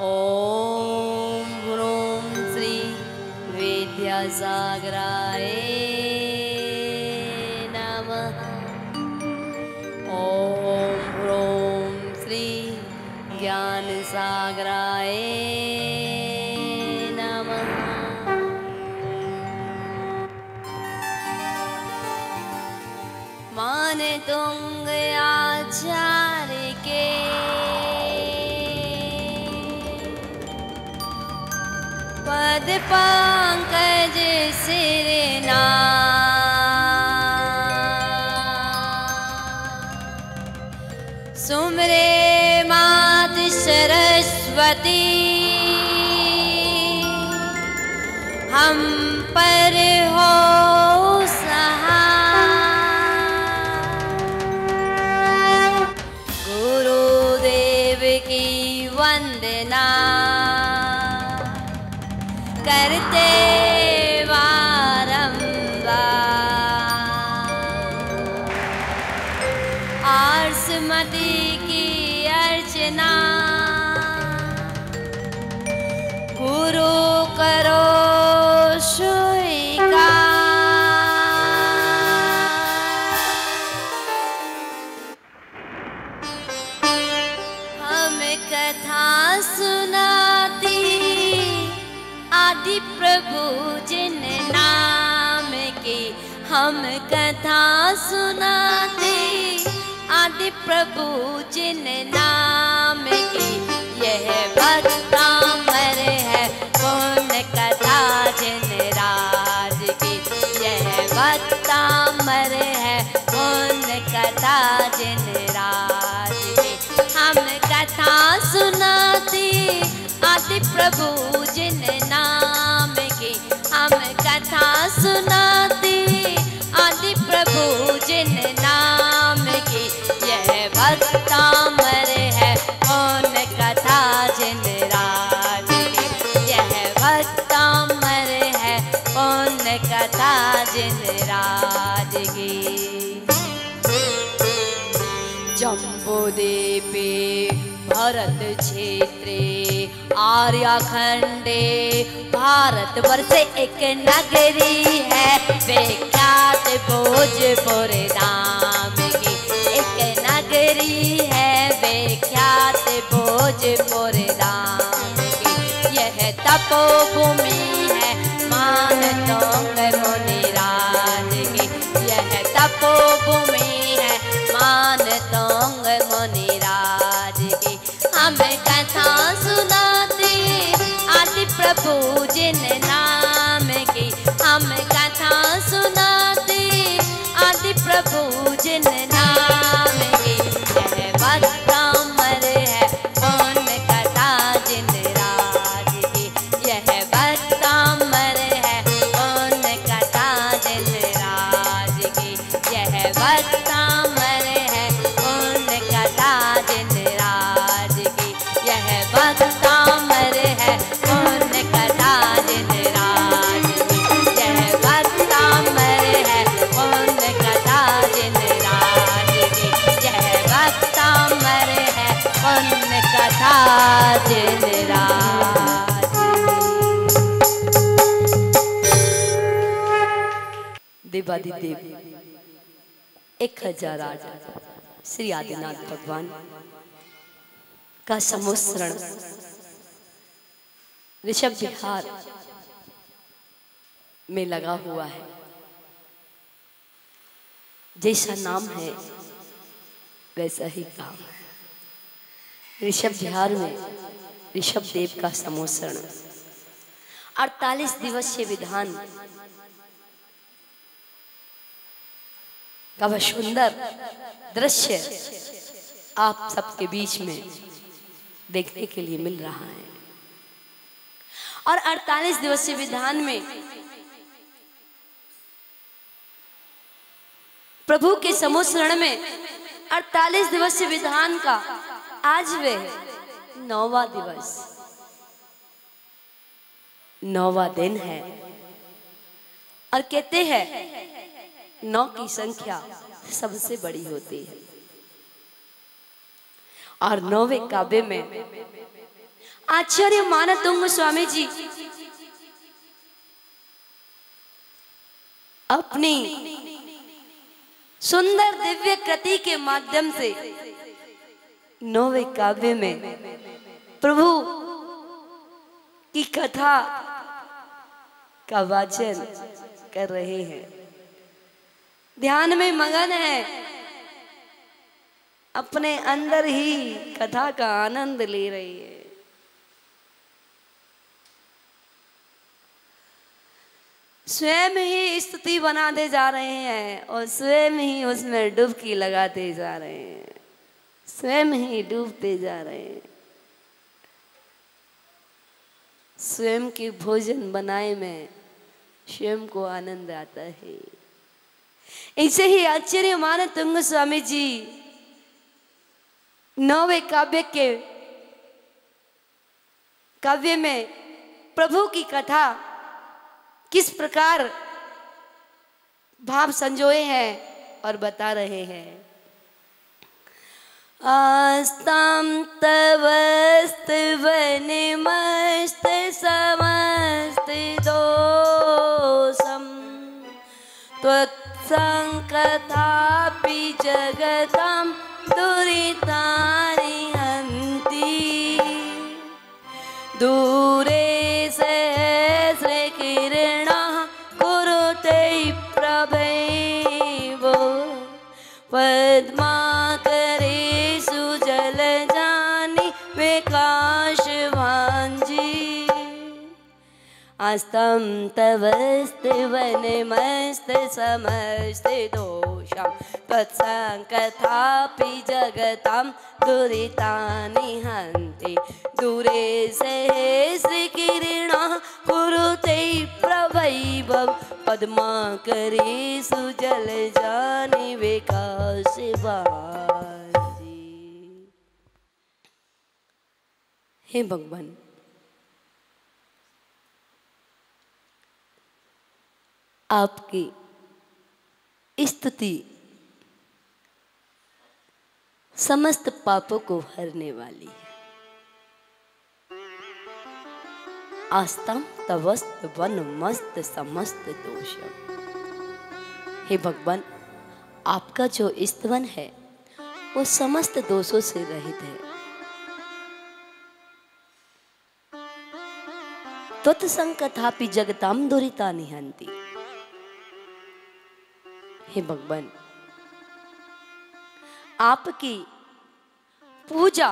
ओम ह्रूं श्री विद्यासागराय नमः। ओम ह्रूं श्री ज्ञानसागराय नमः। माने तुंग आचार्य के पद पंकज सिरना, सुमरे मात सरस्वती हम पर हो सहाय। गुरुदेव की वंदना करते बारंबार, आर्समती की अर्चना गुरु करो स्वीकार। हम कथा सुनाती आदि प्रभु जिन नाम की, हम कथा सुनाते आदि प्रभु जिन नाम की। यह भक्तामर है पुण्य कथा जिन राज की, यह भक्तामर है पुण्य कथा जिन राज की। हम कथा सुनाते आदि प्रभु जिन नाम की, हम कथा सुनाते आदि प्रभु जिन नाम की। यह भक्तामर है पुण्य कथा जिन राज की, यह भक्तामर है पुण्य कथा जिन राज की। जम्बूद्वीपे भरत क्षेत्रे आर्यखंडे भारतवर्ष एक नगरी है, विख्यात भोजपुर धाम की एक नगरी है, विख्यात भोजपुर धाम की। यह तपोभूमि है मानतोंग मुनिराज की, यह तपोभूमि है मानतोंग मुनिराज की। हम कथा सुनाते आदि प्रभु जिन नाम की, हम कथा सुनाते आदि प्रभु जिन नाम की। यह भक्तामर है पुण्य कथा जिन राज की, यह भक्तामर है पुण्य कथा जिन राज की, यह भक्तामर है पुण्य कथा जिन राज की, यह भक्तामर है पुण्य कथा जिन राज की, यह भक्तामर है पुण्य कथा जिन राज की, यह भक्तामर है पुण्य कथा जिन राज की। देवादिदेव 1008 श्री आदिनाथ भगवान का समोसरण ऋषभ विहार में लगा हुआ है। जैसा नाम है वैसा ही काम है। ऋषभ विहार में ऋषभ देव का समोसरण 48 दिवसीय विधान का वह सुंदर दृश्य आप सबके बीच में देखने के लिए मिल रहा है। और 48 दिवसीय विधान में प्रभु के समोसरण में 48 दिवसीय विधान का आज वे 9वां दिवस 9वां दिन है। और कहते हैं 9 की संख्या सबसे बड़ी होती है। और 9वें काबे में आचार्य मानतुंग स्वामी जी अपनी सुंदर दिव्य कृति के माध्यम से नौवे काव्य में प्रभु की कथा का वाचन कर रहे हैं, ध्यान में मगन है, अपने अंदर ही कथा का आनंद ले रही है। स्वयं ही स्तुति बनाते जा रहे हैं और स्वयं ही उसमें डुबकी लगाते जा रहे हैं, स्वयं ही डूबते जा रहे हैं। स्वयं के भोजन बनाए में स्वयं को आनंद आता है। ऐसे ही आचार्य मानतुंग स्वामी जी नौवे काव्य में प्रभु की कथा किस प्रकार भाव संजोए हैं और बता रहे हैं। आस्तां तवस्तवनिमस्त समस्त दोषं त्वत्संकथापि जगतां दुरितानि हन्ति दूरे सहस्रकिरणः कुरुते प्रभैवो पद्माकरेषु जलजानि विकाशवाञ्जी आस्तं तवस्तवनिमस्तसमस्तदोषं त्वत्संकथापि जगतां दुरितानि हन्ति दूरे सहस्रकिरणः कुरुते प्रभैवं पद्माकरेषु जलजानि विकाशवाञ्जी। हे भगवान, आपकी स्तुति समस्त पापों को हरने वाली है। आस्तां तवस्तवनिमस्त समस्त दोषम। हे भगवान, आपका जो स्तवन है वो समस्त दोषों से रहित है। त्वत्संकथापि जगतां दुरितानि हन्ति। हे भगवान, आपकी पूजा,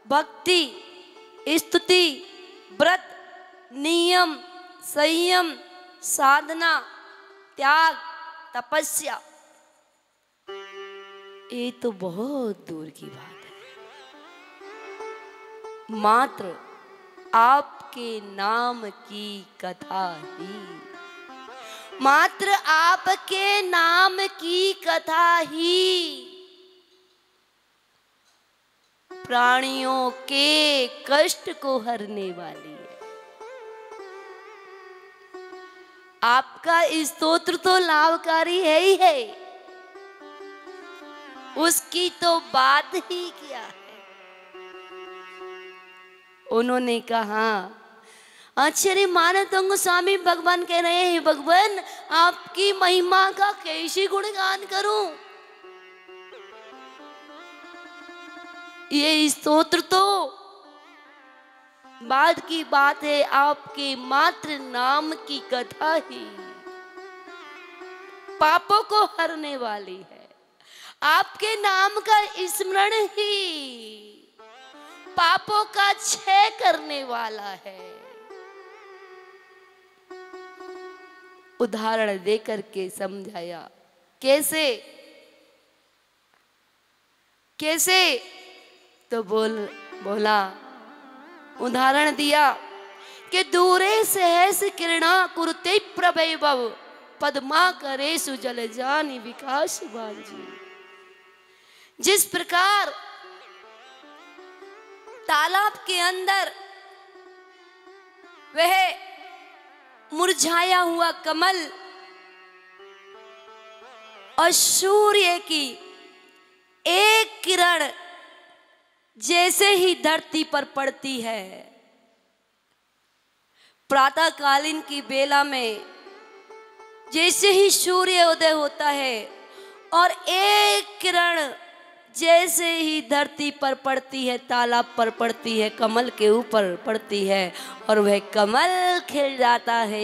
भक्ति, स्तुति, व्रत, नियम, संयम, साधना, त्याग, तपस्या, ये तो बहुत दूर की बात है। मात्र आपके नाम की कथा ही, मात्र आपके नाम की कथा ही प्राणियों के कष्ट को हरने वाली है। आपका स्तोत्र तो लाभकारी है ही है, उसकी तो बात ही क्या है। उन्होंने कहा, आचार्य मानतुंग स्वामी भगवान कह रहे हैं, भगवान आपकी महिमा का कैसे गुणगान करूं। ये स्तोत्र तो बाद की बात है, आपके मात्र नाम की कथा ही पापों को हरने वाली है। आपके नाम का स्मरण ही पापों का क्षय करने वाला है। उदाहरण देकर के समझाया। कैसे कैसे तो बोला उदाहरण दिया कि दूरे सहस्र किरणा कुरुते प्रभैवव पद्माकरेषु जलजानि विकाशवाञ्जी। जिस प्रकार तालाब के अंदर वह मुरझाया हुआ कमल और सूर्य की एक किरण जैसे ही धरती पर पड़ती है, प्रातःकालीन की बेला में जैसे ही सूर्य उदय होता है और एक किरण जैसे ही धरती पर पड़ती है, तालाब पर पड़ती है, कमल के ऊपर पड़ती है और वह कमल खिल जाता है।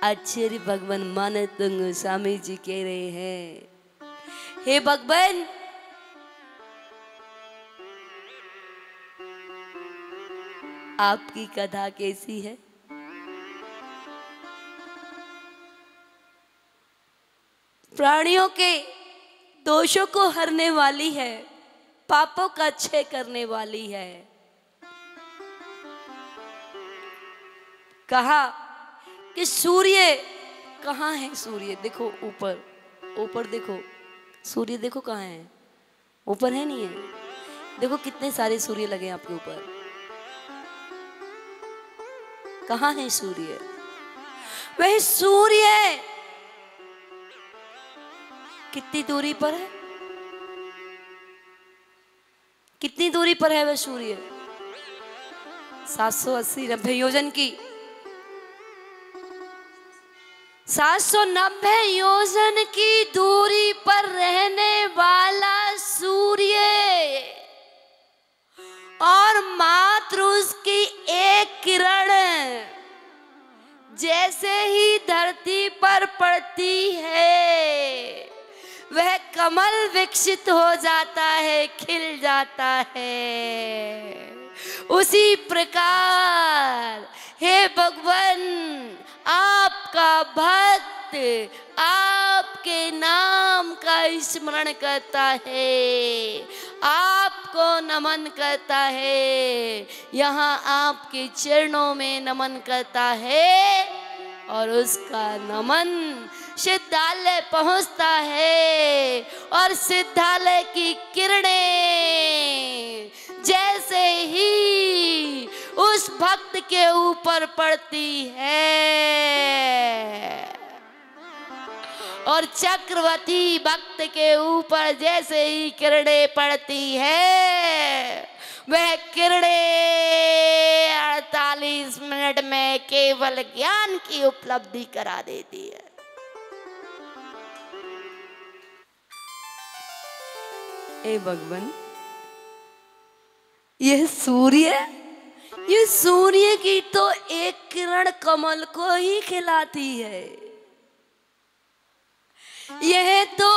आचार्य भगवान मानतंग स्वामी जी कह रहे हैं, हे भगवान, आपकी कथा कैसी है? प्राणियों के दोषों को हरने वाली है, पापों का क्षय करने वाली है। कहा कि सूर्य कहाँ है? सूर्य देखो ऊपर, ऊपर देखो, सूर्य देखो कहाँ है? ऊपर है, नहीं है? देखो कितने सारे सूर्य लगे आपके ऊपर। कहाँ है सूर्य? वह सूर्य कितनी दूरी पर है? कितनी दूरी पर है वह सूर्य? 780-90 योजन की। 790 योजन की दूरी पर रहने वाला सूर्य और मात्र उसकी एक किरण जैसे ही धरती पर पड़ती है, वह कमल विकसित हो जाता है, खिल जाता है। उसी प्रकार हे भगवान, आपका भक्त आपके नाम का स्मरण करता है, आपको नमन करता है, यहाँ आपके चरणों में नमन करता है और उसका नमन सिद्धालय पहुंचता है और सिद्धालय की किरणें जैसे ही उस भक्त के ऊपर पड़ती है और चक्रवर्ती भक्त के ऊपर जैसे ही किरणें पड़ती है, वह किरणें 48 मिनट में केवल ज्ञान की उपलब्धि करा देती है। हे भगवान, यह सूर्य की तो एक किरण कमल को ही खिलाती है। यह तो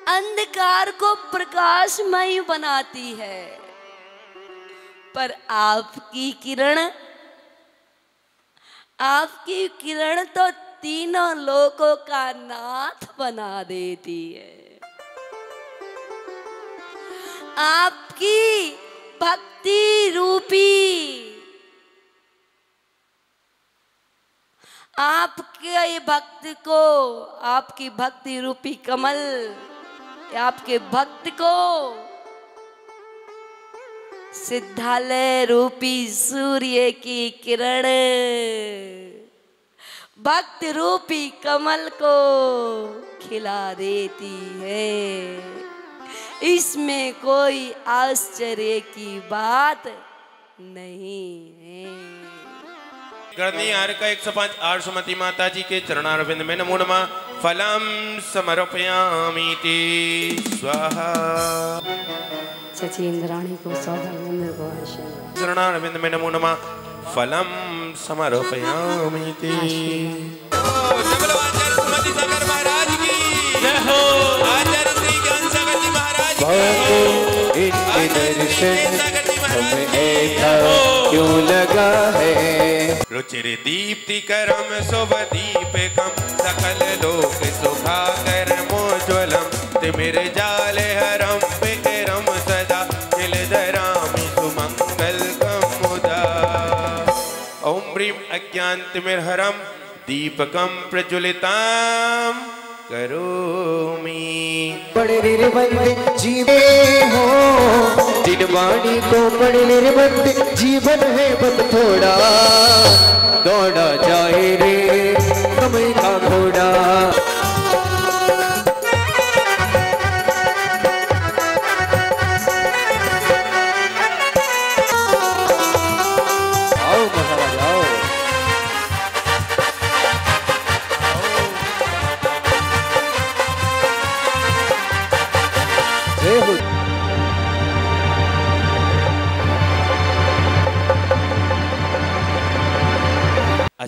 अंधकार को प्रकाशमय बनाती है, पर आपकी किरण तो तीनों लोकों का नाथ बना देती है। आपकी भक्ति रूपी, आपके भक्त को, आपकी भक्ति रूपी कमल आपके भक्त को सिद्धालय रूपी सूर्य की किरण भक्त रूपी कमल को खिला देती है। इसमें कोई आश्चर्य की बात नहीं है। गणनी आर का 105 आर्षमती माता जी के चरणारविंद में नमो नमः फलम समर्पयामि ते स्वाहा। सचींद्राणी को सौदागंध को चरणारविंद में नमो नमः फलम समर्पयामि ते। जगलो आचार्य सुमति सागर महाराज की जय हो। आचार्य श्री ज्ञान सागर जी महाराज की इनके दर्शन हमें ऐसा क्यों लगा है। रुचिर दीप्ति करम शुभ दीपकम सकल लोक सुखाकर मोज्वलम तिमिर जाल हरम विक्रम सदा निलधरामि सुमंगल कमुदा। ओम ब्रीम अज्ञान तिमिर हरम दीपकम प्रज्वलिताम करोमि। बड़े निर्बंध जीवे हो दिन वाणी को बड़े निर्बंध जीवन है बस थोड़ा दौड़ा जाए रे समय का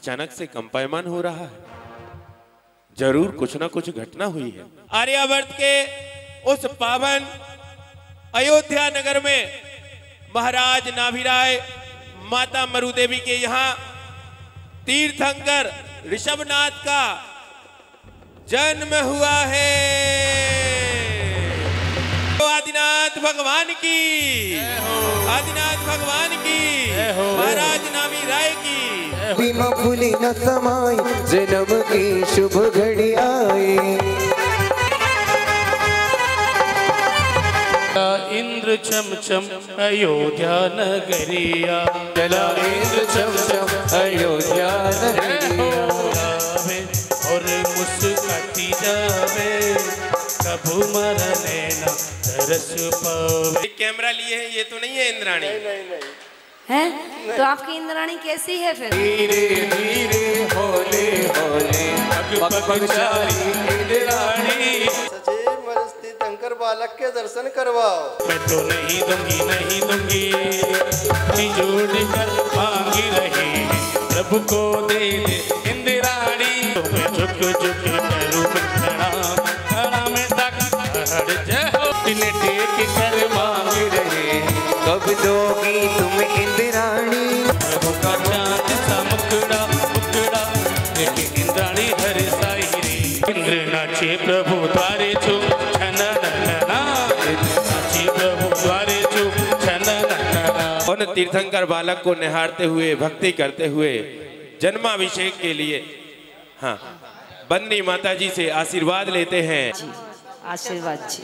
अचानक से कंपायमान हो रहा है। जरूर कुछ ना कुछ घटना हुई है। आर्यावर्त के उस पावन अयोध्या नगर में महाराज नाभिराय माता मरु देवी के यहाँ तीर्थंकर ऋषभनाथ का जन्म हुआ है। आदिनाथ भगवान की, आदिनाथ भगवान की, महाराज नाभिराय की। बीमा फूली न समाई जन्म की शुभ घड़ी आई। इंद्र चम चम अयोध्या नगरिया, चला इंद्र चम चम अयोध्या नगरिया। और मुस्कुराती जावे कभू मरने ना तरस पावे। कैमरा लिए है, ये तो नहीं है इंद्राणी। हैं? तो आपकी इंद्राणी कैसी है फिर? धीरे धीरे होले होले पग पग चाली इंद्राणी। सचे मनस्थित शंकर बालक के दर्शन करवाओ। मैं तो नहीं दूंगी, नहीं दूंगी, जोड़ कर मांगी रही प्रभु को दे दे इंद्राणी। मैं झुक झुक करूं खड़ा में तक हर जाओ तिने टेक कर मांग रहे। कब दोगी तुम इंद्राणी? प्रभु का चांद सा मुखड़ा मुखड़ा देख इंद्राणी हर साहिरी। इंद्र नाचे प्रभु द्वारे छो छननना, नाचे प्रभु द्वारे छो छननना। उन तीर्थंकर बालक को निहारते हुए भक्ति करते हुए जन्माभिषेक के लिए हाँ बन्नी माता जी से आशीर्वाद लेते हैं। आशीर्वाद जी।